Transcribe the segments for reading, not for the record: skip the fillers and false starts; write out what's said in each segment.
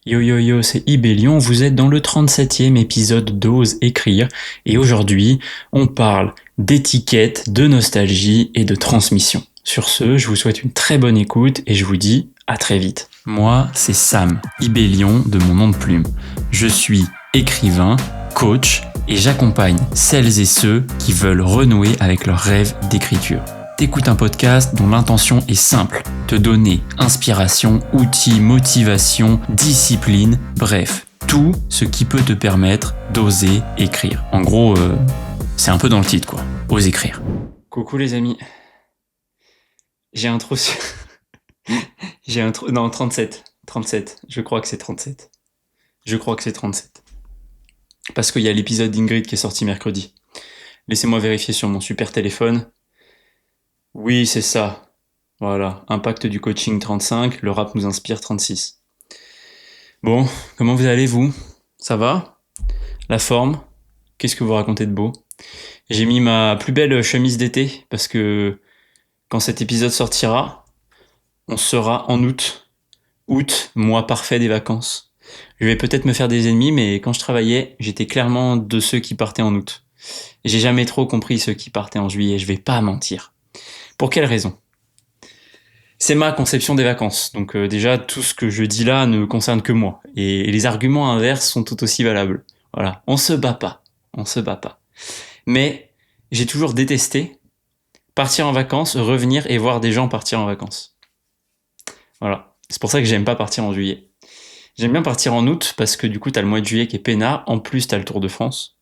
Yo yo yo, c'est Ibélion, vous êtes dans le 37e épisode d'Ose écrire et aujourd'hui on parle d'étiquette, de nostalgie et de transmission. Sur ce, je vous souhaite une très bonne écoute et je vous dis à très vite. Moi, c'est Sam, Ibélion de mon nom de plume. Je suis écrivain, coach et j'accompagne celles et ceux qui veulent renouer avec leur rêve d'écriture. T'écoutes un podcast dont l'intention est simple, te donner inspiration, outils, motivation, discipline, bref, tout ce qui peut te permettre d'oser écrire. En gros, c'est un peu dans le titre quoi, ose écrire. Coucou les amis, j'ai un trou sur... Non, 37, je crois que c'est 37. Je crois que c'est 37. Parce qu'il y a l'épisode d'Ingrid qui est sorti mercredi. Laissez-moi vérifier sur mon super téléphone. Oui, c'est ça. Voilà, impact du coaching 35, le rap nous inspire 36. Bon, comment vous allez vous ? Ça va ? La forme ? Qu'est-ce que vous racontez de beau ? J'ai mis ma plus belle chemise d'été parce que quand cet épisode sortira, on sera en août. Août, mois parfait des vacances. Je vais peut-être me faire des ennemis, mais quand je travaillais, j'étais clairement de ceux qui partaient en août. J'ai jamais trop compris ceux qui partaient en juillet, je vais pas mentir. Pour quelle raison ? C'est ma conception des vacances. Donc déjà, tout ce que je dis là ne concerne que moi. Et les arguments inverses sont tout aussi valables. Voilà, on se bat pas. On se bat pas. Mais j'ai toujours détesté partir en vacances, revenir et voir des gens partir en vacances. Voilà. C'est pour ça que j'aime pas partir en juillet. J'aime bien partir en août parce que du coup, t'as le mois de juillet qui est peinard. En plus, t'as le Tour de France.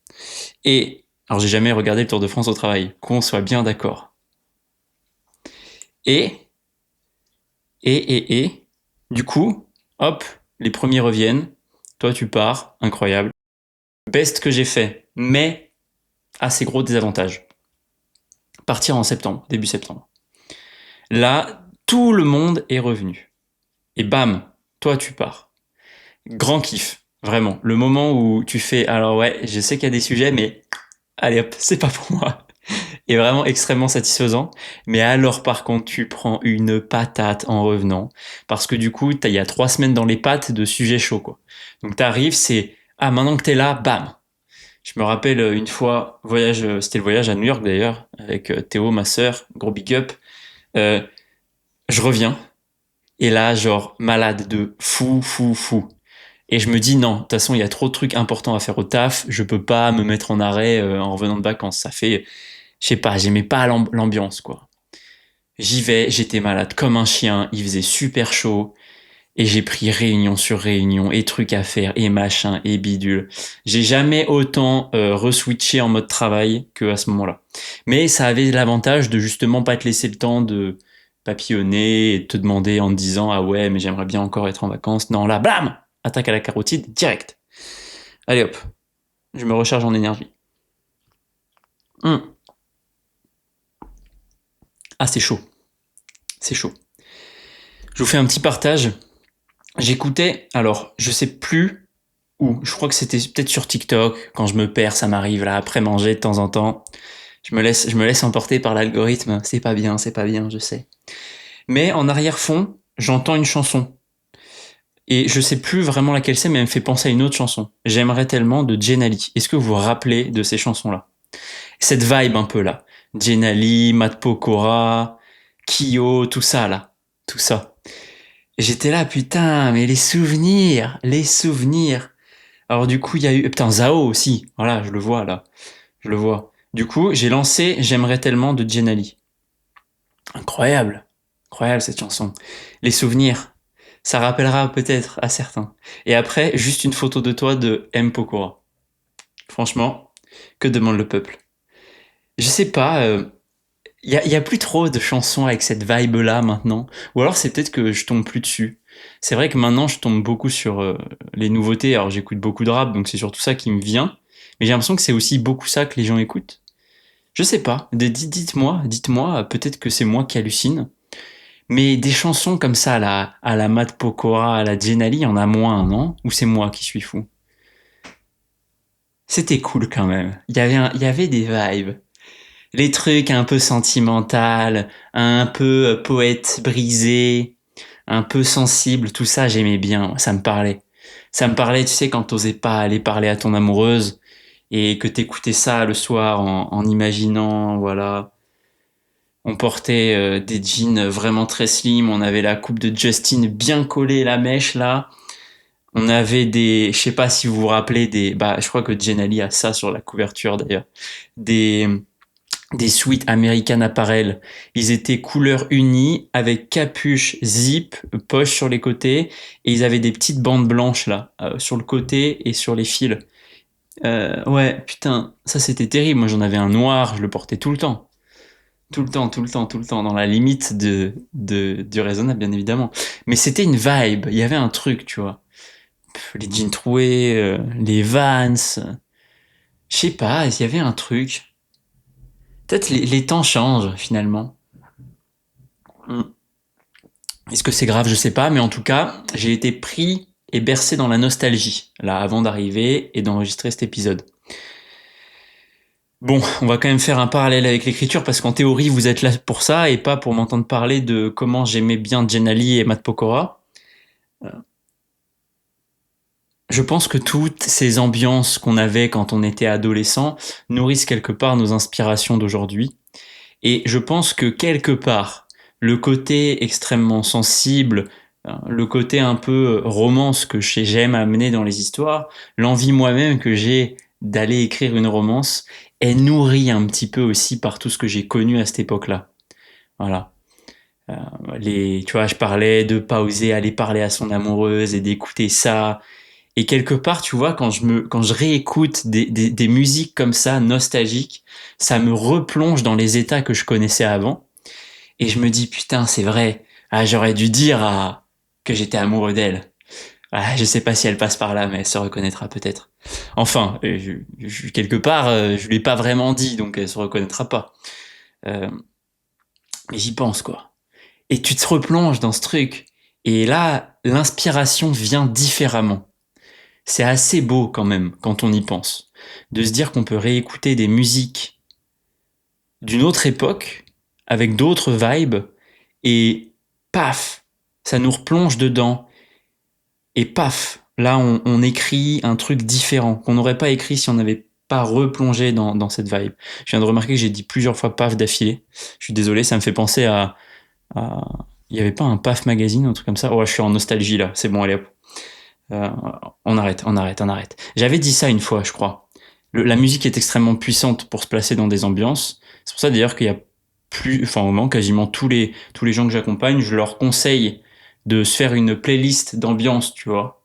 Et, alors j'ai jamais regardé le Tour de France au travail. Qu'on soit bien d'accord. Et, du coup, hop, les premiers reviennent. Toi, tu pars. Incroyable. Best que j'ai fait. Mais, assez gros désavantage. Partir en septembre, début septembre. Là, tout le monde est revenu. Et bam, toi, tu pars. Grand kiff. Vraiment. Le moment où tu fais, alors ouais, je sais qu'il y a des sujets, mais allez hop, c'est pas pour moi. Et vraiment extrêmement satisfaisant. Mais alors, par contre, tu prends une patate en revenant. Parce que du coup, il y a 3 semaines dans les pattes de sujets chauds, quoi. Donc, t'arrives, c'est, ah, maintenant que t'es là, bam. Je me rappelle une fois, c'était le voyage à New York d'ailleurs, avec Théo, ma sœur, gros big up. Euh, je reviens. Et là, genre, malade de fou. Et je me dis, non, de toute façon, il y a trop de trucs importants à faire au taf. Je peux pas me mettre en arrêt en revenant de vacances. Ça fait, je sais pas, j'aimais pas l'ambiance, quoi. J'y vais, j'étais malade comme un chien, il faisait super chaud, et j'ai pris réunion sur réunion, et trucs à faire, et machin, et bidule. J'ai jamais autant reswitché en mode travail que à ce moment-là. Mais ça avait l'avantage de justement pas te laisser le temps de papillonner et te demander en te disant ah ouais mais j'aimerais bien encore être en vacances. Non là, blam, attaque à la carotide direct. Allez hop, je me recharge en énergie. Ah c'est chaud. C'est chaud. Je vous fais un petit partage. J'écoutais, alors je sais plus où, je crois que c'était peut-être sur TikTok, quand je me perds, ça m'arrive là, après manger de temps en temps. Je me laisse emporter par l'algorithme, c'est pas bien, je sais. Mais en arrière-fond, j'entends une chanson. Et je sais plus vraiment laquelle c'est, mais elle me fait penser à une autre chanson. J'aimerais tellement de Jenali. Est-ce que vous vous rappelez de ces chansons-là ? Cette vibe un peu là. Jenali, Matt Pokora, Kyo, tout ça là. Tout ça. Et j'étais là, putain, mais les souvenirs. Alors du coup, il y a eu... Putain, Zao aussi. Voilà, je le vois là. Je le vois. Du coup, j'ai lancé J'aimerais tellement de Jenali. Incroyable. Incroyable cette chanson. Les souvenirs. Ça rappellera peut-être à certains. Et après, juste une photo de toi de M. Pokora. Franchement, que demande le peuple ? Je sais pas, y a plus trop de chansons avec cette vibe-là maintenant. Ou alors c'est peut-être que je tombe plus dessus. C'est vrai que maintenant je tombe beaucoup sur les nouveautés. Alors j'écoute beaucoup de rap, donc c'est surtout ça qui me vient. Mais j'ai l'impression que c'est aussi beaucoup ça que les gens écoutent. Je sais pas. Dites-moi, peut-être que c'est moi qui hallucine. Mais des chansons comme ça, à la Matt Pokora, à la Jenali, il y en a moins, non ? Ou c'est moi qui suis fou ? C'était cool quand même. Il y avait des vibes. Les trucs un peu sentimental, un peu poète brisé, un peu sensible, tout ça j'aimais bien, ça me parlait. Ça me parlait, tu sais, quand t'osais pas aller parler à ton amoureuse et que t'écoutais ça le soir en imaginant, voilà. On portait des jeans vraiment très slim, on avait la coupe de Justin bien collée, la mèche là. On avait des, je sais pas si vous vous rappelez des, bah, je crois que Jenali a ça sur la couverture d'ailleurs. Des, des sweats American Apparel. Ils étaient couleur unie avec capuche, zip, poche sur les côtés et ils avaient des petites bandes blanches là, sur le côté et sur les fils. Ouais, putain, ça c'était terrible. Moi j'en avais un noir, je le portais tout le temps. Tout le temps, tout le temps, tout le temps, dans la limite du raisonnable, bien évidemment. Mais c'était une vibe, il y avait un truc, tu vois. Les jeans troués, les Vans, je sais pas, il y avait un truc. Peut-être les temps changent, finalement. Hmm. Est-ce que c'est grave? Je sais pas, mais en tout cas, j'ai été pris et bercé dans la nostalgie, là, avant d'arriver et d'enregistrer cet épisode. Bon, on va quand même faire un parallèle avec l'écriture parce qu'en théorie, vous êtes là pour ça et pas pour m'entendre parler de comment j'aimais bien Jenali et Matt Pokora. Je pense que toutes ces ambiances qu'on avait quand on était adolescent nourrissent quelque part nos inspirations d'aujourd'hui. Et je pense que quelque part, le côté extrêmement sensible, le côté un peu romance que j'aime amener dans les histoires, l'envie moi-même que j'ai d'aller écrire une romance, est nourrie un petit peu aussi par tout ce que j'ai connu à cette époque-là. Voilà. Euh, tu vois, je parlais de pas oser aller parler à son amoureuse et d'écouter ça. Et quelque part, tu vois, quand je réécoute des musiques comme ça, nostalgiques, ça me replonge dans les états que je connaissais avant. Et je me dis, putain, c'est vrai. Ah, j'aurais dû dire que j'étais amoureux d'elle. Ah, je sais pas si elle passe par là, mais elle se reconnaîtra peut-être. Enfin, quelque part, je lui ai pas vraiment dit, donc elle se reconnaîtra pas. Euh, mais j'y pense, quoi. Et tu te replonges dans ce truc. Et là, l'inspiration vient différemment. C'est assez beau quand même, quand on y pense, de se dire qu'on peut réécouter des musiques d'une autre époque, avec d'autres vibes, et paf, ça nous replonge dedans, et paf, là on écrit un truc différent, qu'on n'aurait pas écrit si on n'avait pas replongé dans cette vibe. Je viens de remarquer que j'ai dit plusieurs fois paf d'affilée. Je suis désolé, ça me fait penser à... Il n'y avait pas un paf magazine, un truc comme ça. Oh, je suis en nostalgie là, c'est bon, allez hop. Euh, on arrête, on arrête, on arrête. J'avais dit ça une fois, je crois. La musique est extrêmement puissante pour se placer dans des ambiances. C'est pour ça d'ailleurs qu'il y a plus, enfin au moment quasiment tous les gens que j'accompagne, je leur conseille de se faire une playlist d'ambiance, tu vois.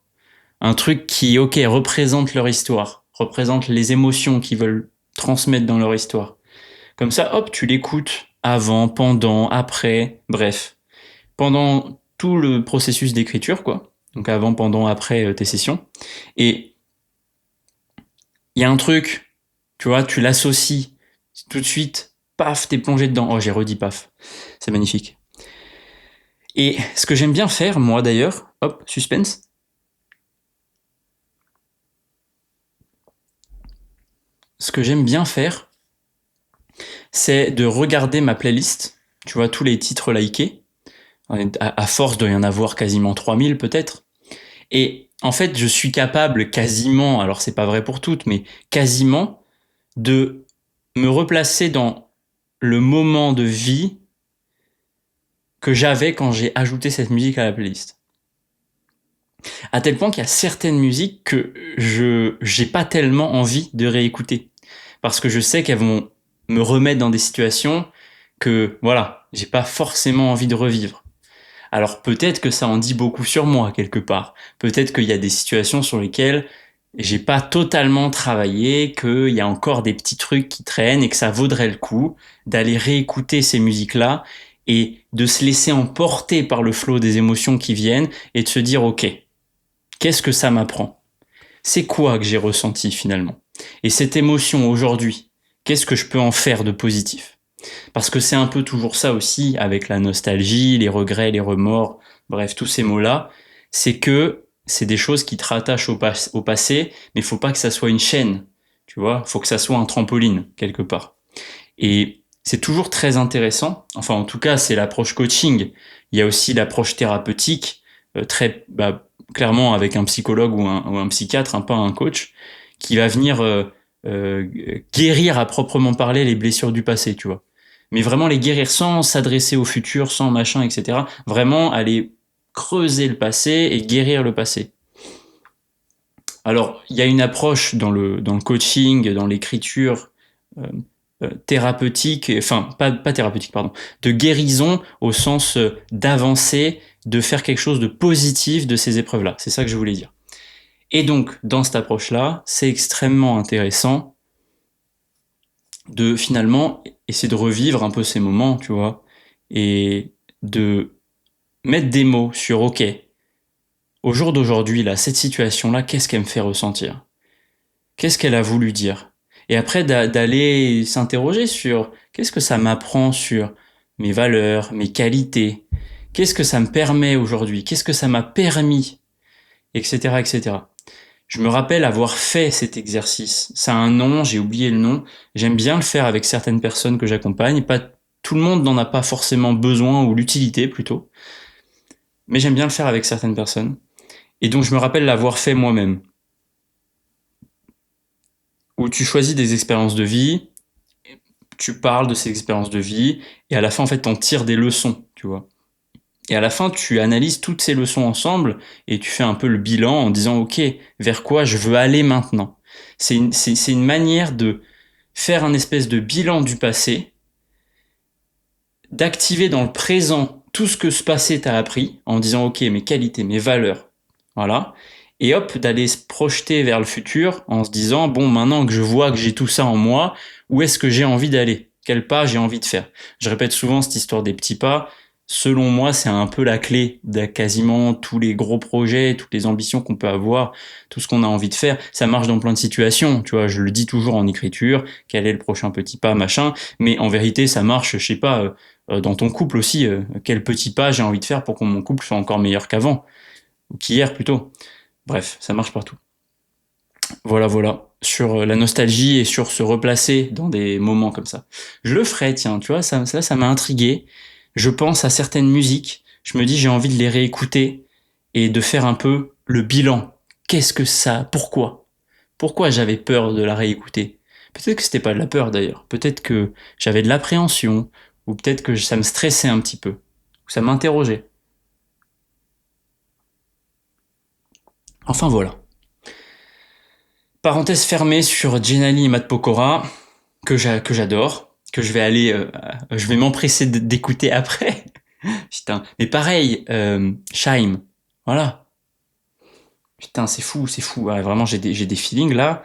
Un truc qui, ok, représente leur histoire, représente les émotions qu'ils veulent transmettre dans leur histoire. Comme ça, hop, tu l'écoutes avant, pendant, après, bref, pendant tout le processus d'écriture, quoi. Donc avant, pendant, après tes sessions. Et il y a un truc, tu vois, tu l'associes tout de suite, paf, t'es plongé dedans. Oh, j'ai redit paf. C'est magnifique. Et ce que j'aime bien faire, moi d'ailleurs, hop, suspense, ce que j'aime bien faire, c'est de regarder ma playlist, tu vois, tous les titres likés. À force, doit y en avoir quasiment 3000 peut-être. Et en fait, je suis capable quasiment, alors c'est pas vrai pour toutes, mais quasiment de me replacer dans le moment de vie que j'avais quand j'ai ajouté cette musique à la playlist. À tel point qu'il y a certaines musiques que je j'ai pas tellement envie de réécouter parce que je sais qu'elles vont me remettre dans des situations que voilà, j'ai pas forcément envie de revivre. Alors peut-être que ça en dit beaucoup sur moi quelque part. Peut-être qu'il y a des situations sur lesquelles j'ai pas totalement travaillé, qu'il y a encore des petits trucs qui traînent et que ça vaudrait le coup d'aller réécouter ces musiques-là et de se laisser emporter par le flot des émotions qui viennent et de se dire ok, qu'est-ce que ça m'apprend? C'est quoi que j'ai ressenti finalement? Et cette émotion aujourd'hui, qu'est-ce que je peux en faire de positif? Parce que c'est un peu toujours ça aussi avec la nostalgie, les regrets, les remords, bref, tous ces mots-là, c'est que c'est des choses qui te rattachent au passé, mais il faut pas que ça soit une chaîne, tu vois, il faut que ça soit un trampoline quelque part. Et c'est toujours très intéressant, enfin en tout cas c'est l'approche coaching, il y a aussi l'approche thérapeutique, très clairement avec un psychologue ou un psychiatre, pas un coach, qui va venir guérir à proprement parler les blessures du passé, tu vois. Mais vraiment les guérir sans s'adresser au futur, sans machin, etc. Vraiment aller creuser le passé et guérir le passé. Alors, il y a une approche dans le coaching, dans l'écriture thérapeutique, enfin pas thérapeutique, pardon, de guérison au sens d'avancer, de faire quelque chose de positif de ces épreuves-là. C'est ça que je voulais dire. Et donc, dans cette approche-là, c'est extrêmement intéressant de finalement essayer de revivre un peu ces moments, tu vois, et de mettre des mots sur, ok, au jour d'aujourd'hui, là, cette situation-là, qu'est-ce qu'elle me fait ressentir? Qu'est-ce qu'elle a voulu dire? Et après, d'aller s'interroger sur qu'est-ce que ça m'apprend sur mes valeurs, mes qualités? Qu'est-ce que ça me permet aujourd'hui? Qu'est-ce que ça m'a permis? Etc., etc. Je me rappelle avoir fait cet exercice. Ça a un nom, j'ai oublié le nom. J'aime bien le faire avec certaines personnes que j'accompagne. Pas tout le monde n'en a pas forcément besoin ou l'utilité plutôt. Mais j'aime bien le faire avec certaines personnes. Et donc je me rappelle l'avoir fait moi-même. Où tu choisis des expériences de vie, tu parles de ces expériences de vie, et à la fin, en fait, t'en tires des leçons, tu vois. Et à la fin, tu analyses toutes ces leçons ensemble, et tu fais un peu le bilan en disant, OK, vers quoi je veux aller maintenant? C'est une manière de faire un espèce de bilan du passé, d'activer dans le présent tout ce que ce passé t'a appris, en disant, OK, mes qualités, mes valeurs, voilà. Et hop, d'aller se projeter vers le futur en se disant, bon, maintenant que je vois que j'ai tout ça en moi, où est-ce que j'ai envie d'aller? Quel pas j'ai envie de faire? Je répète souvent cette histoire des petits pas. Selon moi, c'est un peu la clé de quasiment tous les gros projets, toutes les ambitions qu'on peut avoir, tout ce qu'on a envie de faire. Ça marche dans plein de situations, tu vois, je le dis toujours en écriture, quel est le prochain petit pas, machin, mais en vérité, ça marche, je sais pas, dans ton couple aussi, quel petit pas j'ai envie de faire pour que mon couple soit encore meilleur qu'avant, ou qu'hier plutôt. Bref, ça marche partout. Voilà, voilà. Sur la nostalgie et sur se replacer dans des moments comme ça. Je le ferai, tiens, tu vois, ça m'a intrigué. Je pense à certaines musiques, je me dis j'ai envie de les réécouter et de faire un peu le bilan. Qu'est-ce que ça? Pourquoi? Pourquoi j'avais peur de la réécouter? Peut-être que c'était pas de la peur d'ailleurs. Peut-être que j'avais de l'appréhension, ou peut-être que ça me stressait un petit peu, ou ça m'interrogeait. Enfin voilà. Parenthèse fermée sur Jenali et Matt Pokora, que j'adore, que je vais aller, je vais m'empresser d'écouter après. Putain, mais pareil, Shaim, voilà. Putain, c'est fou, c'est fou. Ouais, vraiment, j'ai des feelings là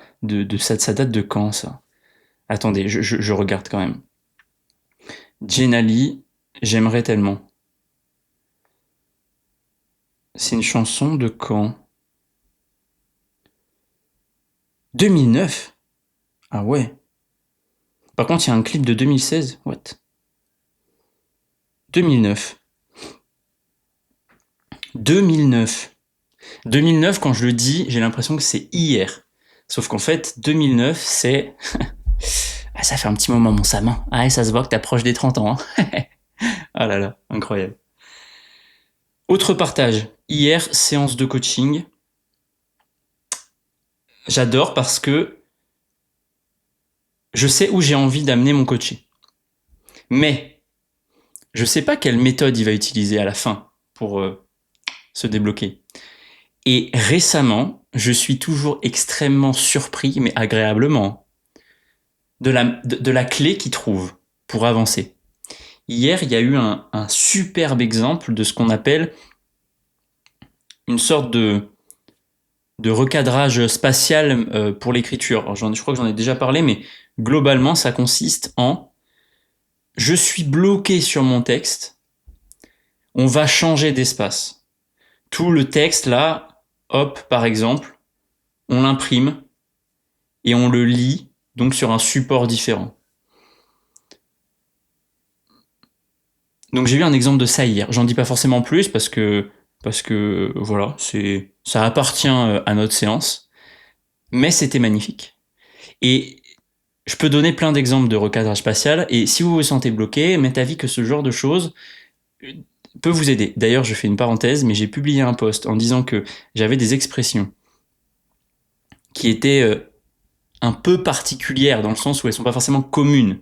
ça date de quand ça? Attendez, je regarde quand même. Jenali, j'aimerais tellement. C'est une chanson de quand? 2009? Ah ouais. Par contre, il y a un clip de 2016. What? 2009. 2009. 2009, quand je le dis, j'ai l'impression que c'est hier. Sauf qu'en fait, 2009, c'est... Ah, ça fait un petit moment, mon Sam. Hein. Ah, ça se voit que t'approches des 30 ans. Hein. Ah là là, incroyable. Autre partage. Hier, séance de coaching. J'adore parce que je sais où j'ai envie d'amener mon coaché. Mais je sais pas quelle méthode il va utiliser à la fin pour se débloquer. Et récemment, je suis toujours extrêmement surpris, mais agréablement, de la clé qu'il trouve pour avancer. Hier, il y a eu un superbe exemple de ce qu'on appelle une sorte de recadrage spatial pour l'écriture. Alors, je crois que j'en ai déjà parlé, mais globalement, ça consiste en je suis bloqué sur mon texte, on va changer d'espace. Tout le texte là, hop, par exemple, on l'imprime et on le lit donc sur un support différent. Donc j'ai eu un exemple de ça hier. J'en dis pas forcément plus parce que voilà, ça appartient à notre séance, mais c'était magnifique. Et je peux donner plein d'exemples de recadrage spatial et si vous vous sentez bloqué, m'est avis que ce genre de choses peut vous aider. D'ailleurs, je fais une parenthèse, mais j'ai publié un post en disant que j'avais des expressions qui étaient un peu particulières, dans le sens où elles sont pas forcément communes.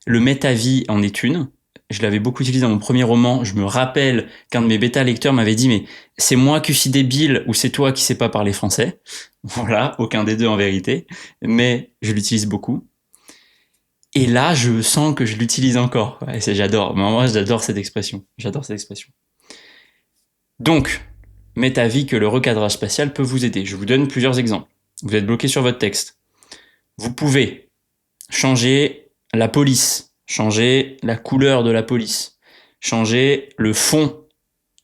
Le métavie en est une. Je l'avais beaucoup utilisé dans mon premier roman. Je me rappelle qu'un de mes bêta-lecteurs m'avait dit « Mais c'est moi qui suis débile ou c'est toi qui sais pas parler français ?» Voilà, aucun des deux en vérité. Mais je l'utilise beaucoup. Et là, je sens que je l'utilise encore. Ouais, j'adore. Moi, j'adore cette expression. J'adore cette expression. Donc, métavie que le recadrage spatial peut vous aider. Je vous donne plusieurs exemples. Vous êtes bloqué sur votre texte. Vous pouvez changer la police, changer la couleur de la police, changer le fond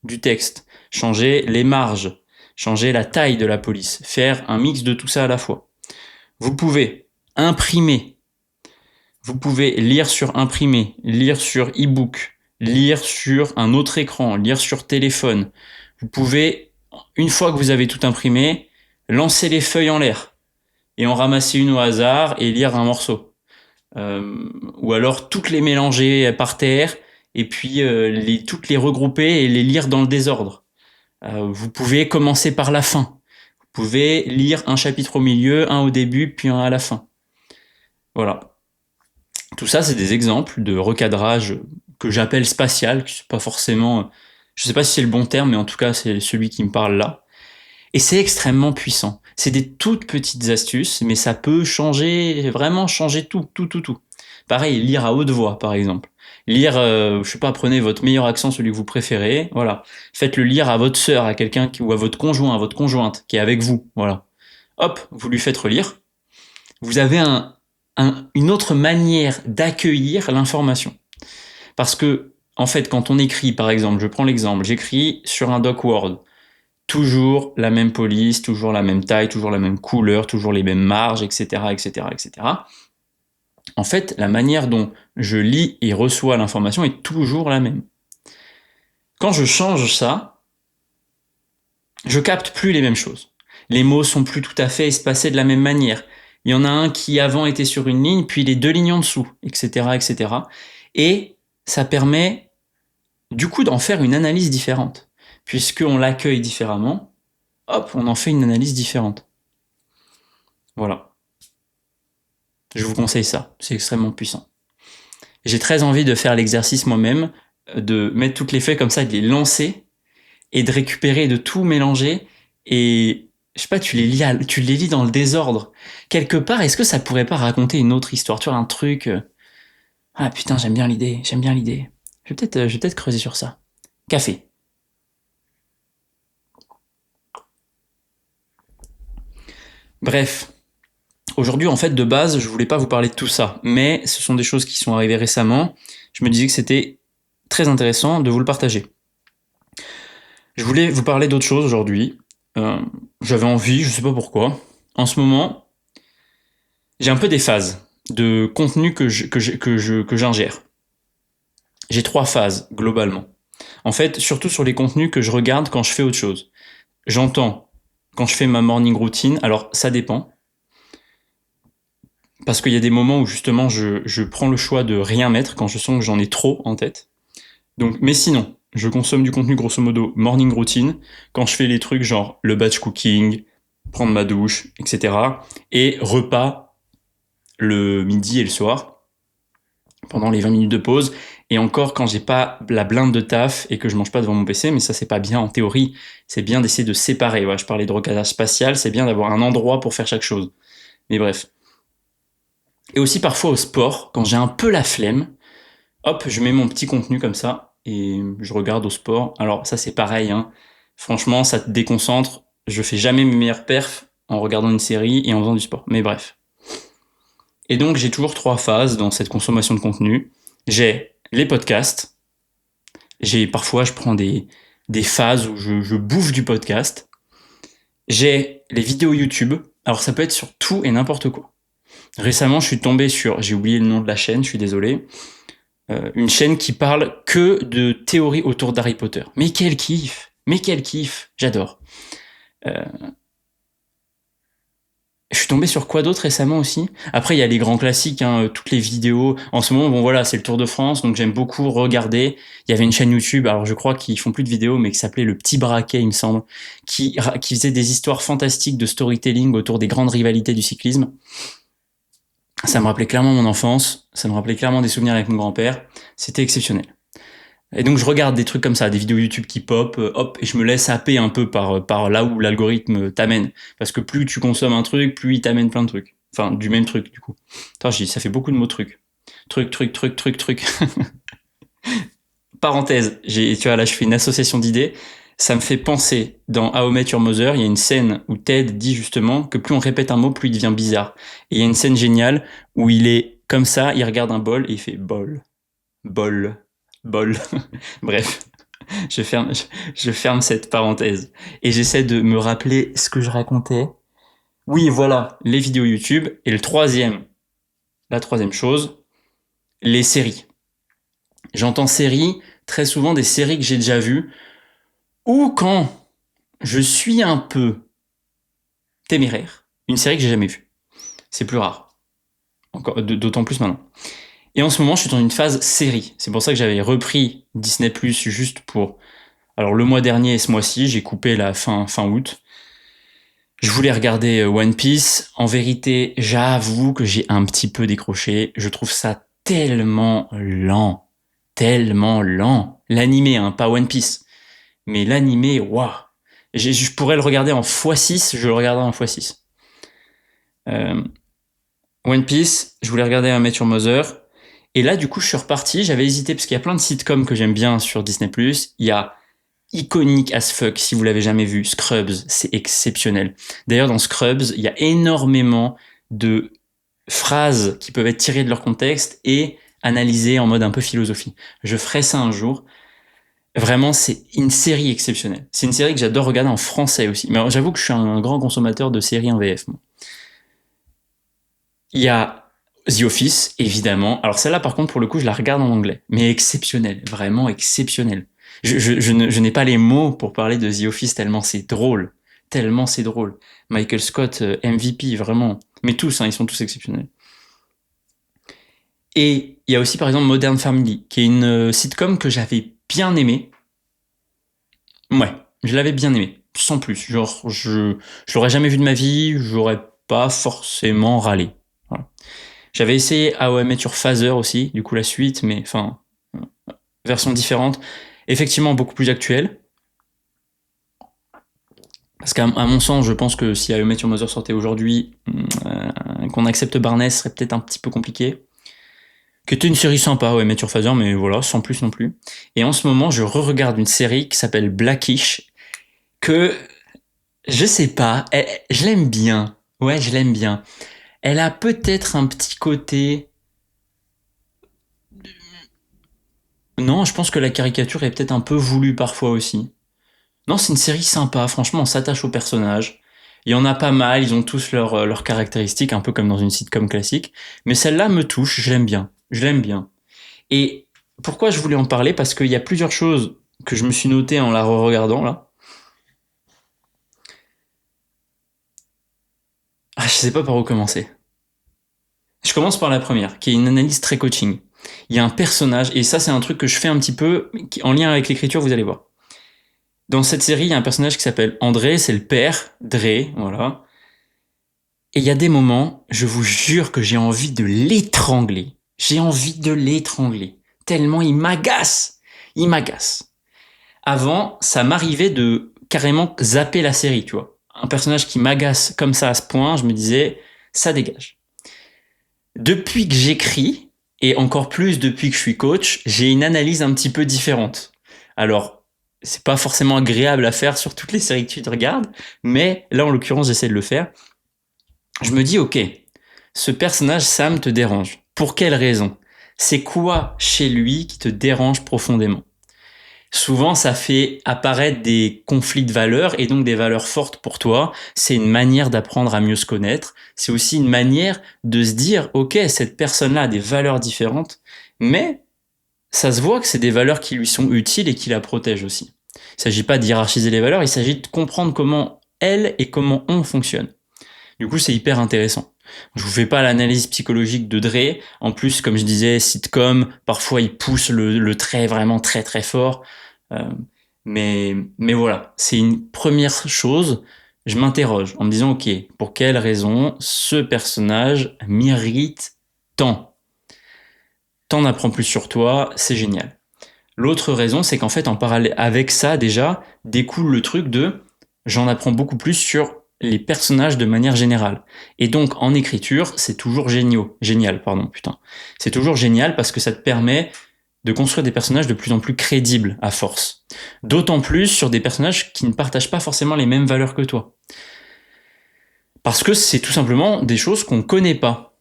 du texte, changer les marges, changer la taille de la police, faire un mix de tout ça à la fois. Vous pouvez imprimer, vous pouvez lire sur imprimé, lire sur e-book, lire sur un autre écran, lire sur téléphone. Vous pouvez, une fois que vous avez tout imprimé, lancer les feuilles en l'air et en ramasser une au hasard et lire un morceau. Ou alors toutes les mélanger par terre et puis toutes les regrouper et les lire dans le désordre. Vous pouvez commencer par la fin. Vous pouvez lire un chapitre au milieu, un au début, puis un à la fin. Voilà. Tout ça, c'est des exemples de recadrage que j'appelle spatial, qui c'est pas forcément, je sais pas si c'est le bon terme, mais en tout cas, c'est celui qui me parle là. Et c'est extrêmement puissant. C'est des toutes petites astuces, mais ça peut changer, vraiment changer tout. Pareil, lire à haute voix, par exemple. Lire, je sais pas, prenez votre meilleur accent, celui que vous préférez, voilà. Faites-le lire à votre sœur, à quelqu'un ou à votre conjoint, à votre conjointe, qui est avec vous, voilà. Hop, vous lui faites relire. Vous avez une autre manière d'accueillir l'information. Parce que, en fait, quand on écrit, par exemple, je prends l'exemple, j'écris sur un doc Word, toujours la même police, toujours la même taille, toujours la même couleur, toujours les mêmes marges, etc. En fait, la manière dont je lis et reçois l'information est toujours la même. Quand je change ça, je capte plus les mêmes choses. Les mots sont plus tout à fait espacés de la même manière. Il y en a un qui avant était sur une ligne, puis les deux lignes en dessous, etc. Et ça permet du coup d'en faire une analyse différente. Puisqu'on l'accueille différemment, hop, on en fait une analyse différente. Voilà. Je vous conseille ça, c'est extrêmement puissant. J'ai très envie de faire l'exercice moi-même, de mettre toutes les feuilles comme ça, de les lancer, et de récupérer, de tout mélanger, et je sais pas, tu les lis dans le désordre. Quelque part, est-ce que ça pourrait pas raconter une autre histoire? Tu vois, un truc... Ah putain, j'aime bien l'idée. Je vais peut-être creuser sur ça. Café. Bref. Aujourd'hui, en fait, de base, je voulais pas vous parler de tout ça, mais ce sont des choses qui sont arrivées récemment. Je me disais que c'était très intéressant de vous le partager. Je voulais vous parler d'autre chose aujourd'hui. J'avais envie, je sais pas pourquoi. En ce moment, j'ai un peu des phases de contenu que j'ingère. J'ai 3 phases, globalement. En fait, surtout sur les contenus que je regarde quand je fais autre chose. J'entends quand je fais ma morning routine, alors ça dépend. Parce qu'il y a des moments où justement je prends le choix de rien mettre quand je sens que j'en ai trop en tête. Donc, mais sinon, je consomme du contenu grosso modo morning routine quand je fais les trucs genre le batch cooking, prendre ma douche, etc. Et repas le midi et le soir pendant les 20 minutes de pause. Et encore quand j'ai pas la blinde de taf et que je mange pas devant mon PC, mais ça c'est pas bien en théorie. C'est bien d'essayer de séparer. Ouais, je parlais de recadrage spatial, c'est bien d'avoir un endroit pour faire chaque chose. Mais bref. Et aussi parfois au sport, quand j'ai un peu la flemme, hop, je mets mon petit contenu comme ça et je regarde au sport. Alors ça c'est pareil, hein. Franchement, ça te déconcentre. Je fais jamais mes meilleures perfs en regardant une série et en faisant du sport. Mais bref. Et donc j'ai toujours 3 phases dans cette consommation de contenu. J'ai les podcasts. Parfois je prends des phases où je bouffe du podcast. J'ai les vidéos YouTube. Alors ça peut être sur tout et n'importe quoi. Récemment, je suis tombé sur, j'ai oublié le nom de la chaîne, je suis désolé, une chaîne qui parle que de théories autour d'Harry Potter. Mais quel kiff, j'adore. Je suis tombé sur quoi d'autre récemment aussi? Après, il y a les grands classiques, hein, toutes les vidéos. En ce moment, bon voilà, c'est le Tour de France, donc j'aime beaucoup regarder. Il y avait une chaîne YouTube, alors je crois qu'ils font plus de vidéos, mais qui s'appelait Le Petit Braquet, il me semble, qui faisait des histoires fantastiques de storytelling autour des grandes rivalités du cyclisme. Ça me rappelait clairement mon enfance, ça me rappelait clairement des souvenirs avec mon grand-père. C'était exceptionnel. Et donc je regarde des trucs comme ça, des vidéos YouTube qui pop, hop, et je me laisse happer un peu par là où l'algorithme t'amène. Parce que plus tu consommes un truc, plus il t'amène plein de trucs. Enfin, du même truc, du coup. Attends, je dis, ça fait beaucoup de mots truc. Truc. Parenthèse, tu vois, là je fais une association d'idées. Ça me fait penser, dans How I Met Your Mother, il y a une scène où Ted dit justement que plus on répète un mot, plus il devient bizarre. Et il y a une scène géniale où il est comme ça, il regarde un bol et il fait bol, bol. Bref, je ferme cette parenthèse. Et j'essaie de me rappeler ce que je racontais. Oui, voilà, les vidéos YouTube. Et la troisième chose, les séries. J'entends séries, très souvent des séries que j'ai déjà vues, ou quand je suis un peu téméraire, une série que j'ai jamais vue. C'est plus rare. Encore, d'autant plus maintenant. Et en ce moment, je suis dans une phase série. C'est pour ça que j'avais repris Disney+, juste pour... Alors, le mois dernier et ce mois-ci, j'ai coupé la fin août. Je voulais regarder One Piece. En vérité, j'avoue que j'ai un petit peu décroché. Je trouve ça tellement lent. Tellement lent. L'animé, hein, pas One Piece. Mais l'animé, waouh. Je pourrais le regarder en x6, je le regarderai en x6. One Piece, je voulais regarder un Met Your Mother. Et là, du coup, je suis reparti. J'avais hésité parce qu'il y a plein de sitcoms que j'aime bien sur Disney+. Il y a Iconic as fuck, si vous l'avez jamais vu, Scrubs, c'est exceptionnel. D'ailleurs, dans Scrubs, il y a énormément de phrases qui peuvent être tirées de leur contexte et analysées en mode un peu philosophie. Je ferai ça un jour. Vraiment, c'est une série exceptionnelle. C'est une série que j'adore regarder en français aussi. Mais j'avoue que je suis un grand consommateur de séries en VF, moi. Il y a The Office, évidemment. Alors celle-là, par contre, pour le coup, je la regarde en anglais. Mais exceptionnelle, vraiment exceptionnelle. Je n'ai pas les mots pour parler de The Office tellement c'est drôle. Tellement c'est drôle. Michael Scott, MVP, vraiment. Mais tous, hein, ils sont tous exceptionnels. Et il y a aussi, par exemple, Modern Family, qui est une sitcom que j'avais bien aimée. Ouais, je l'avais bien aimée. Sans plus. Genre, je l'aurais jamais vu de ma vie, j'aurais pas forcément râlé. Voilà. J'avais essayé How I Met Your Father aussi, du coup la suite, mais enfin, version différente. Effectivement, beaucoup plus actuelle. Parce qu'à mon sens, je pense que si How I Met Your Mother sortait aujourd'hui, qu'on accepte Barney, ce serait peut-être un petit peu compliqué. Qui était une série sympa, How I Met Your Father, mais voilà, sans plus non plus. Et en ce moment, je re-regarde une série qui s'appelle Blackish, que, je sais pas, je l'aime bien. Ouais, je l'aime bien. Elle a peut-être un petit côté... Non, je pense que la caricature est peut-être un peu voulue parfois aussi. Non, c'est une série sympa, franchement, on s'attache aux personnages. Il y en a pas mal, ils ont tous leurs caractéristiques, un peu comme dans une sitcom classique. Mais celle-là me touche, je l'aime bien. Je l'aime bien. Et pourquoi je voulais en parler? Parce qu'il y a plusieurs choses que je me suis notées en la re-regardant, là. Ah, je sais pas par où commencer. Je commence par la première, qui est une analyse très coaching. Il y a un personnage, et ça c'est un truc que je fais un petit peu, en lien avec l'écriture, vous allez voir. Dans cette série, il y a un personnage qui s'appelle André, c'est le père, Dre, voilà. Et il y a des moments, je vous jure que j'ai envie de l'étrangler. J'ai envie de l'étrangler. Tellement il m'agace. Il m'agace. Avant, ça m'arrivait de carrément zapper la série, tu vois. Un personnage qui m'agace comme ça à ce point, je me disais, ça dégage. Depuis que j'écris, et encore plus depuis que je suis coach, j'ai une analyse un petit peu différente. Alors, c'est pas forcément agréable à faire sur toutes les séries que tu te regardes, mais là, en l'occurrence, j'essaie de le faire. Je me dis, ok, ce personnage, Sam, te dérange. Pour quelle raison? C'est quoi chez lui qui te dérange profondément? Souvent, ça fait apparaître des conflits de valeurs et donc des valeurs fortes pour toi. C'est une manière d'apprendre à mieux se connaître. C'est aussi une manière de se dire, ok, cette personne-là a des valeurs différentes, mais ça se voit que c'est des valeurs qui lui sont utiles et qui la protègent aussi. Il ne s'agit pas de hiérarchiser les valeurs, il s'agit de comprendre comment elle et comment on fonctionne. Du coup, c'est hyper intéressant. Je vous fais pas l'analyse psychologique de Dre. En plus, comme je disais, sitcom, parfois il pousse le trait vraiment très très fort. Euh, mais voilà, c'est une première chose. Je m'interroge en me disant, ok, pour quelle raison ce personnage mérite tant? T'en apprends plus sur toi, c'est génial. L'autre raison, c'est qu'en fait, en parallèle avec ça, déjà, découle le truc de j'en apprends beaucoup plus sur les personnages de manière générale. Et donc, en écriture, c'est toujours génial, pardon, putain. C'est toujours génial parce que ça te permet de construire des personnages de plus en plus crédibles à force. D'autant plus sur des personnages qui ne partagent pas forcément les mêmes valeurs que toi. Parce que c'est tout simplement des choses qu'on ne connaît pas.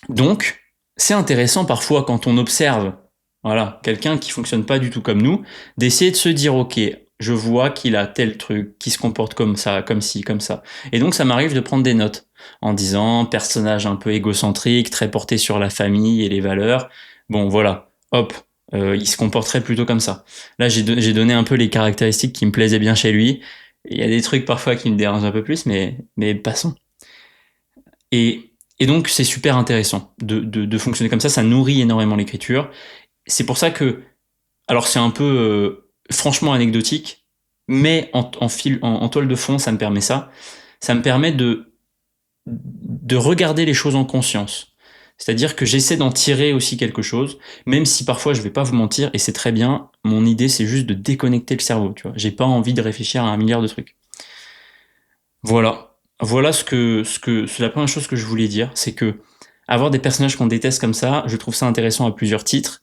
Donc, c'est intéressant parfois quand on observe, voilà, quelqu'un qui fonctionne pas du tout comme nous, d'essayer de se dire, ok, je vois qu'il a tel truc, qui se comporte comme ça, comme ci, comme ça. Et donc, ça m'arrive de prendre des notes en disant, personnage un peu égocentrique, très porté sur la famille et les valeurs. Bon, voilà, hop, il se comporterait plutôt comme ça. Là, j'ai donné un peu les caractéristiques qui me plaisaient bien chez lui. Il y a des trucs parfois qui me dérangent un peu plus, mais passons. Et donc, c'est super intéressant de fonctionner comme ça nourrit énormément l'écriture. C'est pour ça que, alors c'est un peu franchement anecdotique, mais en toile de fond, ça me permet ça. Ça me permet de regarder les choses en conscience. C'est-à-dire que j'essaie d'en tirer aussi quelque chose, même si parfois je vais pas vous mentir, et c'est très bien, mon idée c'est juste de déconnecter le cerveau, tu vois. J'ai pas envie de réfléchir à un milliard de trucs. Voilà. Voilà c'est la première chose que je voulais dire, c'est que avoir des personnages qu'on déteste comme ça, je trouve ça intéressant à plusieurs titres.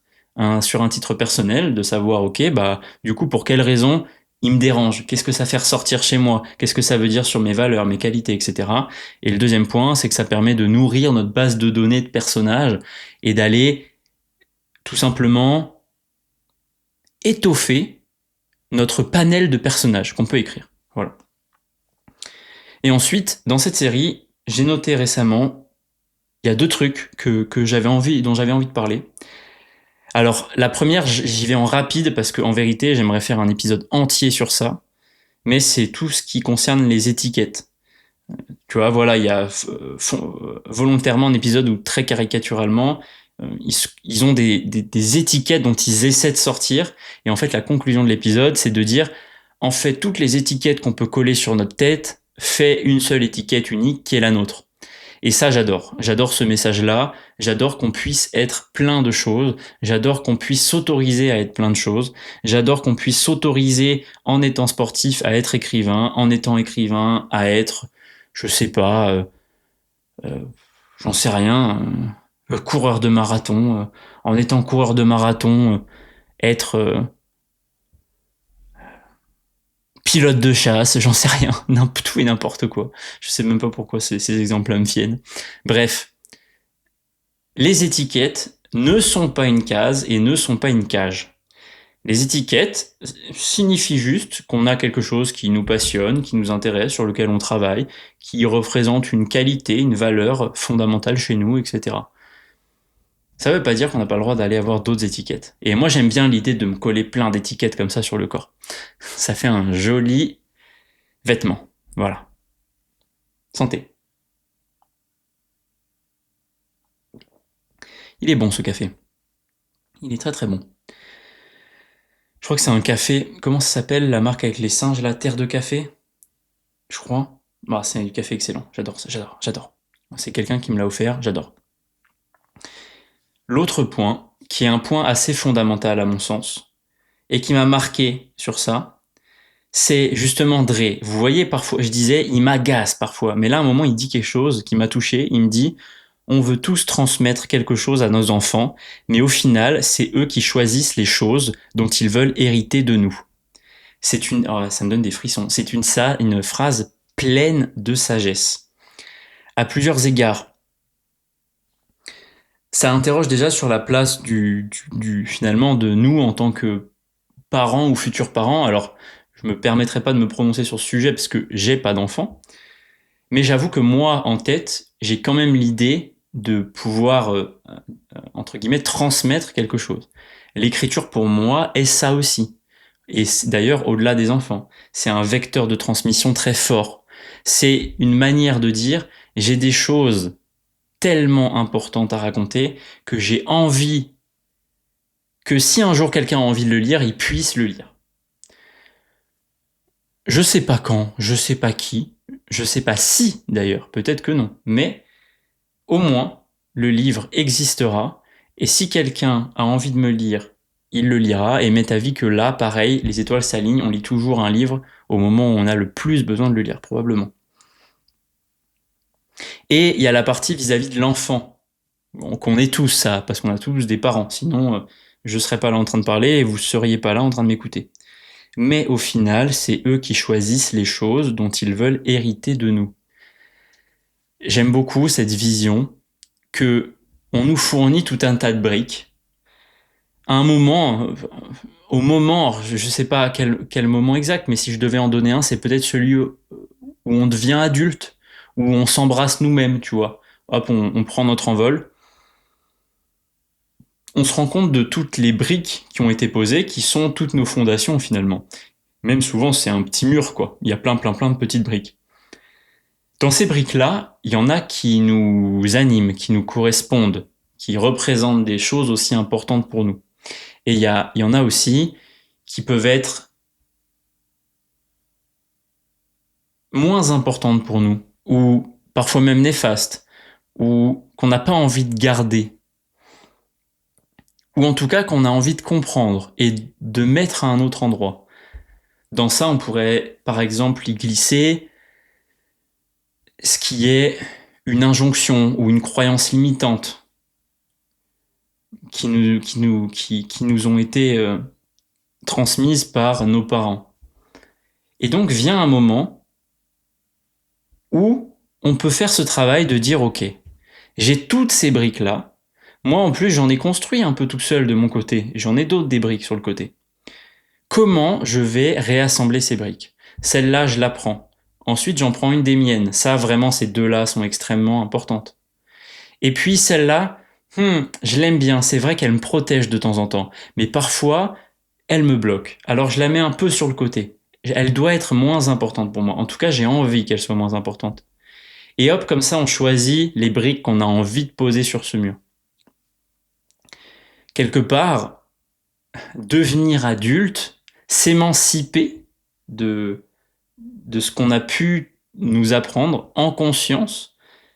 Sur un titre personnel, de savoir, ok, bah, du coup, pour quelles raisons il me dérange? Qu'est-ce que ça fait ressortir chez moi? Qu'est-ce que ça veut dire sur mes valeurs, mes qualités, etc. Et le deuxième point, c'est que ça permet de nourrir notre base de données de personnages et d'aller tout simplement étoffer notre panel de personnages qu'on peut écrire. Voilà. Et ensuite, dans cette série, j'ai noté récemment, il y a deux trucs que j'avais envie, dont j'avais envie de parler. Alors, la première, j'y vais en rapide parce qu'en vérité, j'aimerais faire un épisode entier sur ça. Mais c'est tout ce qui concerne les étiquettes. Tu vois, voilà, il y a volontairement un épisode où très caricaturalement, ils ont des étiquettes dont ils essaient de sortir. Et en fait, la conclusion de l'épisode, c'est de dire, en fait, toutes les étiquettes qu'on peut coller sur notre tête fait une seule étiquette unique qui est la nôtre. Et ça, j'adore. J'adore ce message-là. J'adore qu'on puisse être plein de choses. J'adore qu'on puisse s'autoriser à être plein de choses. J'adore qu'on puisse s'autoriser en étant sportif à être écrivain, en étant écrivain à être, je sais pas, euh, j'en sais rien, coureur de marathon. En étant coureur de marathon, être pilote de chasse, j'en sais rien, tout et n'importe quoi. Je sais même pas pourquoi ces exemples-là me viennent. Bref, les étiquettes ne sont pas une case et ne sont pas une cage. Les étiquettes signifient juste qu'on a quelque chose qui nous passionne, qui nous intéresse, sur lequel on travaille, qui représente une qualité, une valeur fondamentale chez nous, etc. Ça veut pas dire qu'on n'a pas le droit d'aller avoir d'autres étiquettes. Et moi j'aime bien l'idée de me coller plein d'étiquettes comme ça sur le corps. Ça fait un joli vêtement. Voilà. Santé. Il est bon ce café. Il est très très bon. Je crois que c'est un café. Comment ça s'appelle la marque avec les singes, la Terre de café? Je crois. Bah, c'est du café excellent. J'adore ça. J'adore. C'est quelqu'un qui me l'a offert. J'adore. L'autre point, qui est un point assez fondamental à mon sens, et qui m'a marqué sur ça, c'est justement Dre. Vous voyez, parfois, je disais, il m'agace parfois. Mais là, à un moment, il dit quelque chose qui m'a touché. Il me dit, on veut tous transmettre quelque chose à nos enfants, mais au final, c'est eux qui choisissent les choses dont ils veulent hériter de nous. Ça me donne des frissons. C'est une phrase pleine de sagesse. À plusieurs égards. Ça interroge déjà sur la place finalement de nous en tant que parents ou futurs parents. Alors, je me permettrai pas de me prononcer sur ce sujet parce que j'ai pas d'enfant. Mais j'avoue que moi, en tête, j'ai quand même l'idée de pouvoir, entre guillemets, transmettre quelque chose. L'écriture, pour moi, est ça aussi. Et d'ailleurs, au-delà des enfants, c'est un vecteur de transmission très fort. C'est une manière de dire, j'ai des choses tellement importantes à raconter que j'ai envie que si un jour quelqu'un a envie de le lire, il puisse le lire. Je sais pas quand, je sais pas qui, je sais pas si d'ailleurs, peut-être que non, mais au moins le livre existera et si quelqu'un a envie de me lire, il le lira et m'est avis que là, pareil, les étoiles s'alignent, on lit toujours un livre au moment où on a le plus besoin de le lire, probablement. Et il y a la partie vis-à-vis de l'enfant, qu'on est tous ça, parce qu'on a tous des parents, sinon je serais pas là en train de parler et vous seriez pas là en train de m'écouter. Mais au final, c'est eux qui choisissent les choses dont ils veulent hériter de nous. J'aime beaucoup cette vision que on nous fournit tout un tas de briques. À un moment, au moment, je sais pas quel moment exact, mais si je devais en donner un, c'est peut-être celui où on devient adulte, où on s'embrasse nous-mêmes, tu vois. Hop, on prend notre envol. On se rend compte de toutes les briques qui ont été posées, qui sont toutes nos fondations finalement. Même souvent, c'est un petit mur, quoi. Il y a plein de petites briques. Dans ces briques-là, il y en a qui nous animent, qui nous correspondent, qui représentent des choses aussi importantes pour nous. Et il y en a aussi qui peuvent être moins importantes pour nous, ou parfois même néfastes, ou qu'on n'a pas envie de garder, ou en tout cas qu'on a envie de comprendre et de mettre à un autre endroit. Dans ça, on pourrait par exemple y glisser ce qui est une injonction ou une croyance limitante qui nous ont été transmises par nos parents. Et donc vient un moment où on peut faire ce travail de dire ok, j'ai toutes ces briques-là, moi en plus j'en ai construit un peu tout seul de mon côté, j'en ai d'autres des briques sur le côté. Comment je vais réassembler ces briques? Celle-là, je la prends. Ensuite, j'en prends une des miennes. Ça, vraiment, ces deux-là sont extrêmement importantes. Et puis celle-là, je l'aime bien. C'est vrai qu'elle me protège de temps en temps. Mais parfois, elle me bloque. Alors, je la mets un peu sur le côté. Elle doit être moins importante pour moi. En tout cas, j'ai envie qu'elle soit moins importante. Et hop, comme ça, on choisit les briques qu'on a envie de poser sur ce mur. Quelque part, devenir adulte, s'émanciper de ce qu'on a pu nous apprendre en conscience,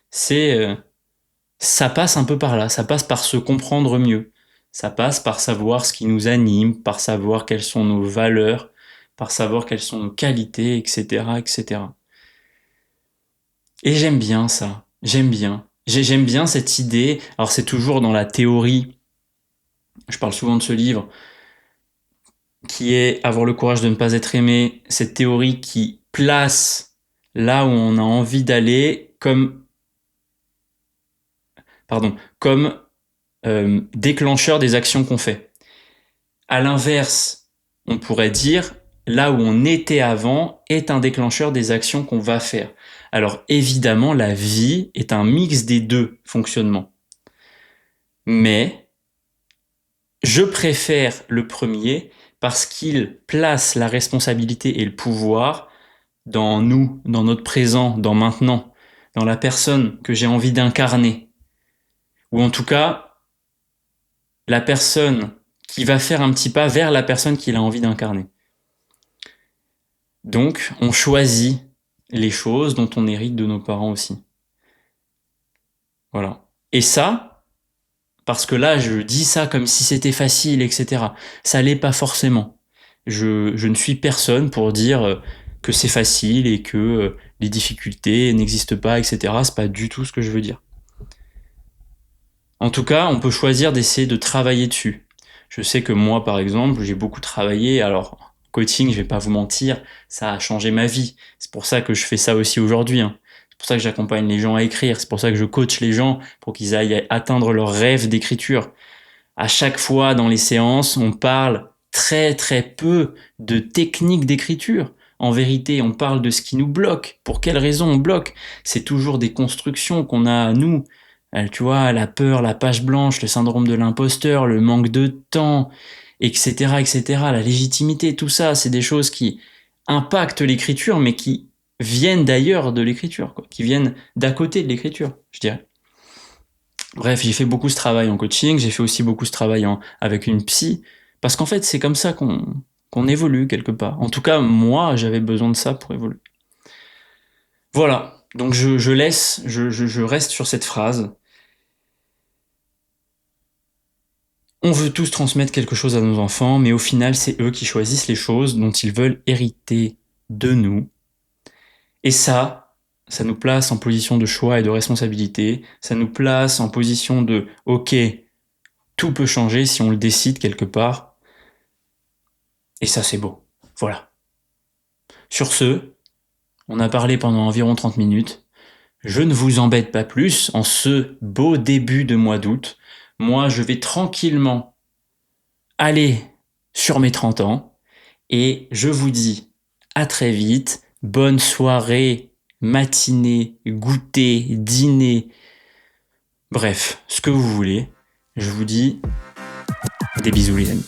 ça passe un peu par là, ça passe par se comprendre mieux, ça passe par savoir ce qui nous anime, par savoir quelles sont nos valeurs, par savoir quelles sont nos qualités, etc., etc. Et j'aime bien ça, j'aime bien. J'aime bien cette idée, alors c'est toujours dans la théorie, je parle souvent de ce livre, qui est Avoir le courage de ne pas être aimé, cette théorie qui place là où on a envie d'aller comme déclencheur des actions qu'on fait. À l'inverse, on pourrait dire là où on était avant est un déclencheur des actions qu'on va faire. Alors évidemment, la vie est un mix des deux fonctionnements. Mais je préfère le premier parce qu'il place la responsabilité et le pouvoir dans nous, dans notre présent, dans maintenant, dans la personne que j'ai envie d'incarner. Ou en tout cas, la personne qui va faire un petit pas vers la personne qu'il a envie d'incarner. Donc, on choisit les choses dont on hérite de nos parents aussi. Voilà. Et ça, parce que là, je dis ça comme si c'était facile, etc. Ça l'est pas forcément. Je ne suis personne pour dire que c'est facile et que les difficultés n'existent pas, etc. C'est pas du tout ce que je veux dire. En tout cas, on peut choisir d'essayer de travailler dessus. Je sais que moi, par exemple, j'ai beaucoup travaillé. Alors, coaching, je vais pas vous mentir, ça a changé ma vie. C'est pour ça que je fais ça aussi aujourd'hui. C'est pour ça que j'accompagne les gens à écrire. C'est pour ça que je coach les gens pour qu'ils aillent atteindre leur rêve d'écriture. À chaque fois dans les séances, on parle très très peu de techniques d'écriture. En vérité, on parle de ce qui nous bloque. Pour quelles raisons on bloque? C'est toujours des constructions qu'on a à nous. Tu vois, la peur, la page blanche, le syndrome de l'imposteur, le manque de temps, etc., etc., la légitimité, tout ça, c'est des choses qui impactent l'écriture, mais qui viennent d'ailleurs de l'écriture, quoi, qui viennent d'à côté de l'écriture, je dirais. Bref, j'ai fait beaucoup ce travail en coaching, j'ai fait aussi beaucoup ce travail avec une psy, parce qu'en fait, c'est comme ça qu'on évolue quelque part. En tout cas, moi, j'avais besoin de ça pour évoluer. Voilà, donc je reste sur cette phrase. On veut tous transmettre quelque chose à nos enfants, mais au final, c'est eux qui choisissent les choses dont ils veulent hériter de nous. Et ça nous place en position de choix et de responsabilité. Ça nous place en position de, ok, tout peut changer si on le décide quelque part. Et ça, c'est beau. Voilà. Sur ce, on a parlé pendant environ 30 minutes. Je ne vous embête pas plus en ce beau début de mois d'août. Moi, je vais tranquillement aller sur mes 30 ans. Et je vous dis à très vite. Bonne soirée, matinée, goûter, dîner. Bref, ce que vous voulez. Je vous dis des bisous les amis.